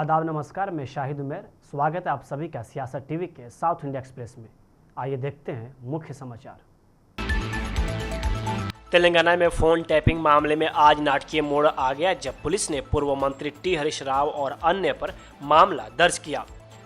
आदाब नमस्कार, मैं शाहिद उमेर। स्वागत है आप सभी का सियासत टीवी के साउथ इंडिया एक्सप्रेस में। आइए देखते हैं मुख्य समाचार। तेलंगाना में फोन टैपिंग मामले में आज नाटकीय मोड़ आ गया जब पुलिस ने पूर्व मंत्री टी हरीश राव और अन्य पर मामला दर्ज किया।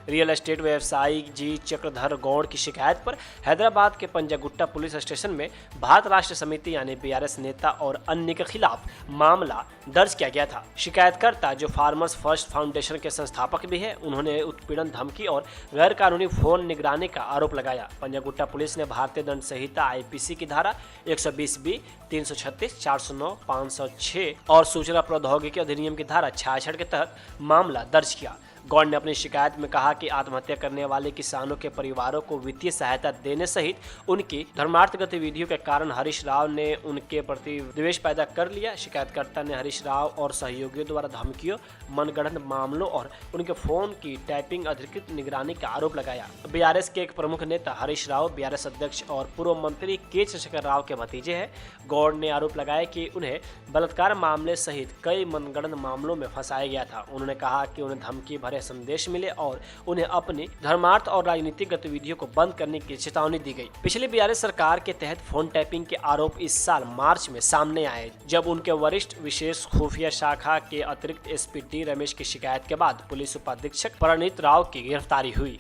रियल एस्टेट व्यवसायी जी चक्रधर गौड़ की शिकायत पर हैदराबाद के पंजागुट्टा पुलिस स्टेशन में भारत राष्ट्र समिति यानी बीआरएस नेता और अन्य के खिलाफ मामला दर्ज किया गया था। शिकायतकर्ता जो फार्मर्स फर्स्ट फाउंडेशन के संस्थापक भी है, उन्होंने उत्पीड़न, धमकी और गैर कानूनी फोन निगरानी का आरोप लगाया। पंजागुट्टा पुलिस ने भारतीय दंड संहिता आईपीसी की धारा 120B, 336, 409, 506 और सूचना प्रौद्योगिकी अधिनियम की धारा 66 के तहत मामला दर्ज किया। गौड़ ने अपनी शिकायत में कहा कि आत्महत्या करने वाले किसानों के परिवारों को वित्तीय सहायता देने सहित उनकी धर्मार्थ गतिविधियों के कारण हरीश राव ने उनके प्रति द्वेष पैदा कर लिया। शिकायतकर्ता ने हरीश राव और सहयोगियों द्वारा धमकियों, मनगढ़ंत मामलों और उनके फोन की टैपिंग अधिकृत निगरानी का आरोप लगाया। बीआरएस के एक प्रमुख नेता हरीश राव बीआरएस अध्यक्ष और पूर्व मंत्री के चंद्रशेखर राव के भतीजे हैं। गौड़ ने आरोप लगाया कि उन्हें बलात्कार मामले सहित कई मनगढ़ंत मामलों में फंसाया गया था। उन्होंने कहा कि उन्हें धमकी भरे संदेश मिले और उन्हें अपनी धर्मार्थ और राजनीतिक गतिविधियों को बंद करने की चेतावनी दी गई। पिछली बीआरएस सरकार के तहत फोन टैपिंग के आरोप इस साल मार्च में सामने आए, जब उनके वरिष्ठ विशेष खुफिया शाखा के अतिरिक्त एसपी टी रमेश की शिकायत के बाद पुलिस उपाधीक्षक प्रणीत राव की गिरफ्तारी हुई।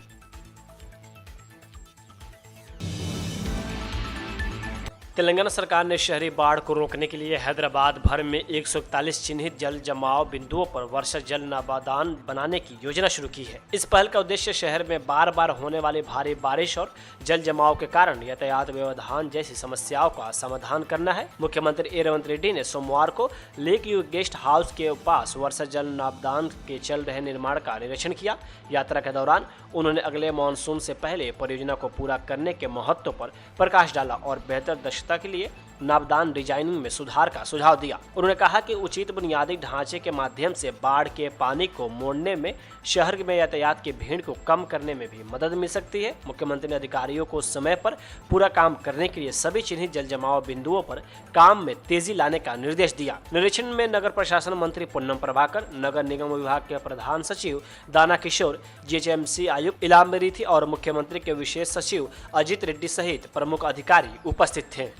तेलंगाना सरकार ने शहरी बाढ़ को रोकने के लिए हैदराबाद भर में 141 चिन्हित जल जमाव बिंदुओं पर वर्षा जल नाबादान बनाने की योजना शुरू की है। इस पहल का उद्देश्य शहर में बार बार होने वाली भारी बारिश और जल जमाव के कारण यातायात व्यवधान जैसी समस्याओं का समाधान करना है। मुख्यमंत्री रेवंत रेड्डी ने सोमवार को लेक व्यू गेस्ट हाउस के पास वर्षा जल नाबादान के चल रहे निर्माण का निरीक्षण किया। यात्रा के दौरान उन्होंने अगले मानसून से पहले परियोजना को पूरा करने के महत्व पर प्रकाश डाला और बेहतर दक्षता के लिए नाबादान डिजाइनिंग में सुधार का सुझाव दिया। उन्होंने कहा कि उचित बुनियादी ढांचे के माध्यम से बाढ़ के पानी को मोड़ने में शहर में यातायात की भीड़ को कम करने में भी मदद मिल सकती है। मुख्यमंत्री ने अधिकारियों को समय पर पूरा काम करने के लिए सभी चिन्हित जल जमाव बिंदुओं पर काम में तेजी लाने का निर्देश दिया। निरीक्षण में नगर प्रशासन मंत्री पुन्नम प्रभाकर, नगर निगम विभाग के प्रधान सचिव दाना किशोर, जीएचएमसी आयुक्त इलाम मेरिथी और मुख्यमंत्री के विशेष सचिव अजित रेड्डी सहित प्रमुख अधिकारी उपस्थित थे।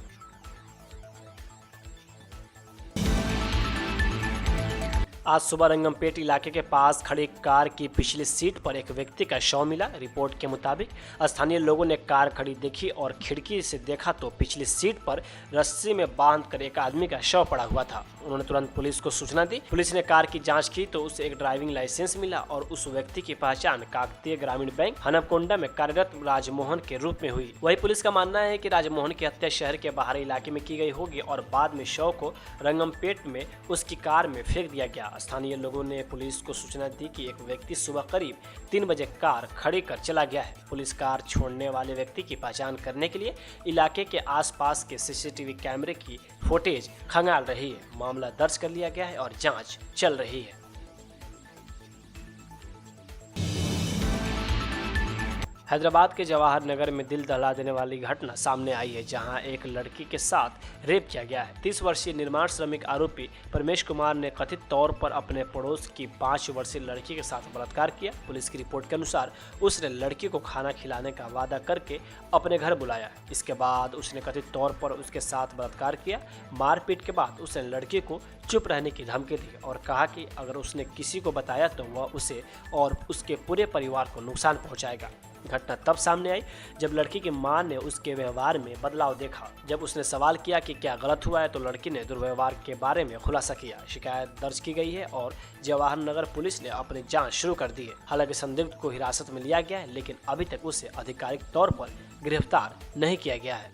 आज सुबह रंगमपेट इलाके के पास खड़ी कार की पिछली सीट पर एक व्यक्ति का शव मिला। रिपोर्ट के मुताबिक स्थानीय लोगों ने कार खड़ी देखी और खिड़की से देखा तो पिछली सीट पर रस्सी में बांधकर एक आदमी का शव पड़ा हुआ था। उन्होंने तुरंत पुलिस को सूचना दी। पुलिस ने कार की जांच की तो उसे एक ड्राइविंग लाइसेंस मिला और उस व्यक्ति की पहचान काकतीय ग्रामीण बैंक हनमकोंडा में कार्यरत राजमोहन के रूप में हुई। वही पुलिस का मानना है कि राजमोहन की हत्या शहर के बाहरी इलाके में की गई होगी और बाद में शव को रंगमपेट में उसकी कार में फेंक दिया गया। स्थानीय लोगों ने पुलिस को सूचना दी कि एक व्यक्ति सुबह करीब 3 बजे कार खड़ी कर चला गया है। पुलिस कार छोड़ने वाले व्यक्ति की पहचान करने के लिए इलाके के आसपास के सीसीटीवी कैमरे की फुटेज खंगाल रही है। मामला दर्ज कर लिया गया है और जांच चल रही है। हैदराबाद के जवाहर नगर में दिल दहला देने वाली घटना सामने आई है, जहां एक लड़की के साथ रेप किया गया है। 30 वर्षीय निर्माण श्रमिक आरोपी परमेश कुमार ने कथित तौर पर अपने पड़ोस की 5 वर्षीय लड़की के साथ बलात्कार किया। पुलिस की रिपोर्ट के अनुसार उसने लड़की को खाना खिलाने का वादा करके अपने घर बुलाया। इसके बाद उसने कथित तौर पर उसके साथ बलात्कार किया। मारपीट के बाद उसने लड़की को चुप रहने की धमकी दी और कहा कि अगर उसने किसी को बताया तो वह उसे और उसके पूरे परिवार को नुकसान पहुंचाएगा। घटना तब सामने आई जब लड़की की मां ने उसके व्यवहार में बदलाव देखा। जब उसने सवाल किया कि क्या गलत हुआ है तो लड़की ने दुर्व्यवहार के बारे में खुलासा किया। शिकायत दर्ज की गई है और जवाहर नगर पुलिस ने अपनी जांच शुरू कर दी है। हालांकि संदिग्ध को हिरासत में लिया गया है, लेकिन अभी तक उसे आधिकारिक तौर पर गिरफ्तार नहीं किया गया है।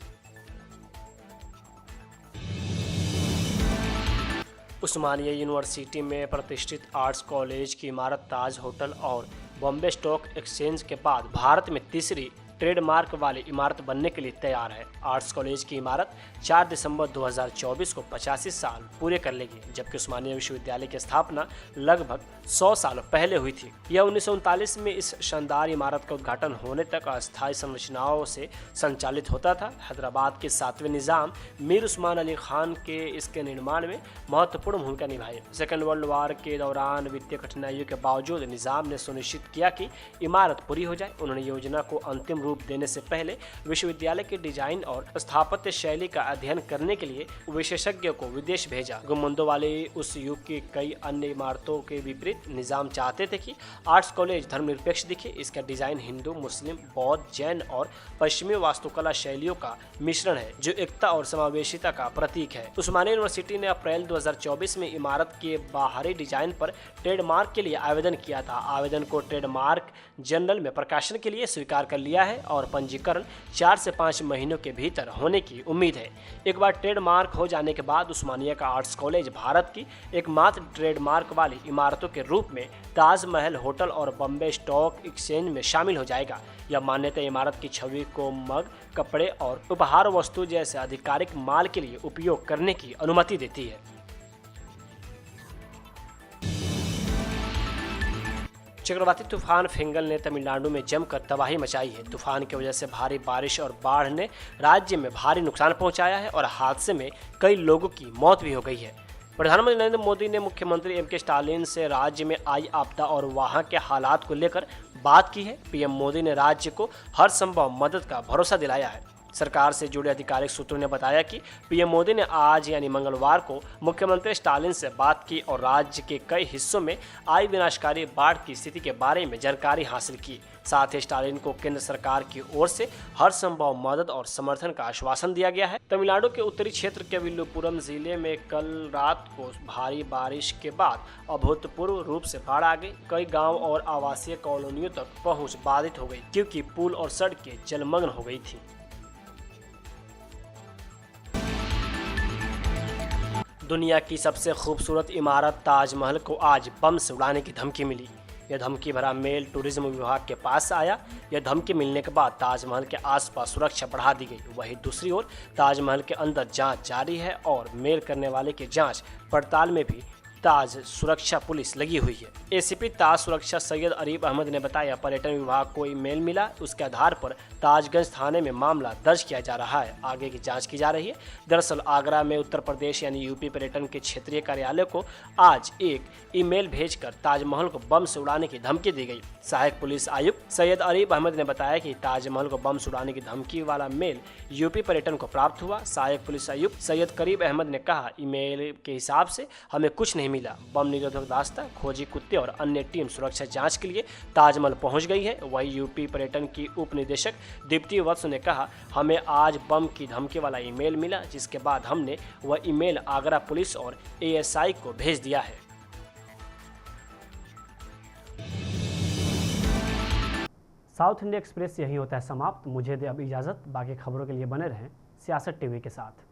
उस्मानिया यूनिवर्सिटी में प्रतिष्ठित आर्ट्स कॉलेज की इमारत ताज होटल और बॉम्बे स्टॉक एक्सचेंज के बाद भारत में तीसरी ट्रेडमार्क वाली इमारत बनने के लिए तैयार है। आर्ट्स कॉलेज की इमारत 4 दिसंबर 2024 को 85 साल पूरे कर लेगी, जबकि उस्मानिया विश्वविद्यालय की स्थापना लगभग 100 साल पहले हुई थी। यह 1939 में इस शानदार इमारत का उद्घाटन होने तक अस्थायी संरचनाओं से संचालित होता था। हैदराबाद के 7वें निज़ाम मीर उस्मान अली खान के इसके निर्माण में महत्वपूर्ण भूमिका निभाई। सेकेंड वर्ल्ड वार के दौरान वित्तीय कठिनाइयों के बावजूद निज़ाम ने सुनिश्चित किया कि इमारत पूरी हो जाए। उन्होंने योजना को अंतिम रूप देने से पहले विश्वविद्यालय के डिजाइन और स्थापत्य शैली का अध्ययन करने के लिए विशेषज्ञों को विदेश भेजा। गुंबदों वाली उस युग की कई अन्य इमारतों के विपरीत निज़ाम चाहते थे कि आर्ट्स कॉलेज धर्मनिरपेक्ष दिखे। इसका डिजाइन हिंदू, मुस्लिम, बौद्ध, जैन और पश्चिमी वास्तुकला शैलियों का मिश्रण है, जो एकता और समावेशिता का प्रतीक है। उस्मानिया यूनिवर्सिटी ने अप्रैल 2024 में इमारत के बाहरी डिजाइन पर ट्रेडमार्क के लिए आवेदन किया था। आवेदन को ट्रेडमार्क जनरल में प्रकाशन के लिए स्वीकार कर लिया है और पंजीकरण 4 से 5 महीनों के भीतर होने की उम्मीद है। एक बार ट्रेडमार्क हो जाने के बाद उस्मानिया का आर्ट्स कॉलेज भारत की एकमात्र ट्रेडमार्क वाली इमारतों के रूप में ताजमहल होटल और बॉम्बे स्टॉक एक्सचेंज में शामिल हो जाएगा। यह मान्यता इमारत की छवि को मग, कपड़े और उपहार वस्तु जैसे आधिकारिक माल के लिए उपयोग करने की अनुमति देती है। चक्रवाती तूफान फिंगल ने तमिलनाडु में जमकर तबाही मचाई है। तूफान की वजह से भारी बारिश और बाढ़ ने राज्य में भारी नुकसान पहुंचाया है और हादसे में कई लोगों की मौत भी हो गई है। प्रधानमंत्री नरेंद्र मोदी ने मुख्यमंत्री एम के स्टालिन से राज्य में आई आपदा और वहां के हालात को लेकर बात की है। पीएम मोदी ने राज्य को हर संभव मदद का भरोसा दिलाया है। सरकार से जुड़े आधिकारिक सूत्रों ने बताया कि पीएम मोदी ने आज यानी मंगलवार को मुख्यमंत्री स्टालिन से बात की और राज्य के कई हिस्सों में आई विनाशकारी बाढ़ की स्थिति के बारे में जानकारी हासिल की। साथ ही स्टालिन को केंद्र सरकार की ओर से हर संभव मदद और समर्थन का आश्वासन दिया गया है। तमिलनाडु के उत्तरी क्षेत्र के विल्लुपुरम जिले में कल रात को भारी बारिश के बाद अभूतपूर्व रूप से बाढ़ आ गई। कई गांव और आवासीय कॉलोनियों तक पहुंच बाधित हो गई, क्योंकि पुल और सड़कें जलमग्न हो गई थी। दुनिया की सबसे खूबसूरत इमारत ताजमहल को आज बम से उड़ाने की धमकी मिली। यह धमकी भरा मेल टूरिज्म विभाग के पास आया। यह धमकी मिलने के बाद ताजमहल के आसपास सुरक्षा बढ़ा दी गई। वहीं दूसरी ओर ताजमहल के अंदर जांच जारी है और मेल करने वाले की जांच पड़ताल में भी ताज सुरक्षा पुलिस लगी हुई है। एसीपी ताज सुरक्षा सैयद अरीब अहमद ने बताया, पर्यटन विभाग को ईमेल मिला, उसके आधार पर ताजगंज थाने में मामला दर्ज किया जा रहा है। आगे की जांच की जा रही है। दरअसल आगरा में उत्तर प्रदेश यानी यूपी पर्यटन के क्षेत्रीय कार्यालय को आज एक ईमेल भेजकर ताजमहल को बम से उड़ाने की धमकी दी गई। सहायक पुलिस आयुक्त सैयद अरीब अहमद ने बताया कि ताजमहल को बम से उड़ाने की धमकी वाला मेल यूपी पर्यटन को प्राप्त हुआ। सहायक पुलिस आयुक्त सैयद करीब अहमद ने कहा, ईमेल के हिसाब से हमें कुछ नहीं मिला। बम निरोधक दस्ता, खोजी कुत्ते और अन्य टीम सुरक्षा जांच के लिए ताजमहल पहुंच गई है। वही यूपी पर्यटन की उप निदेशक दीप्ति वत्स ने कहा, हमें आज बम की धमकी वाला ईमेल मिला, जिसके बाद हमने वह ईमेल आगरा पुलिस और एएसआई को भेज दिया है। साउथ इंडिया एक्सप्रेस यही होता है समाप्त। मुझे दे अब इजाज़त। बाकी खबरों के लिए बने रहें सियासत टीवी के साथ।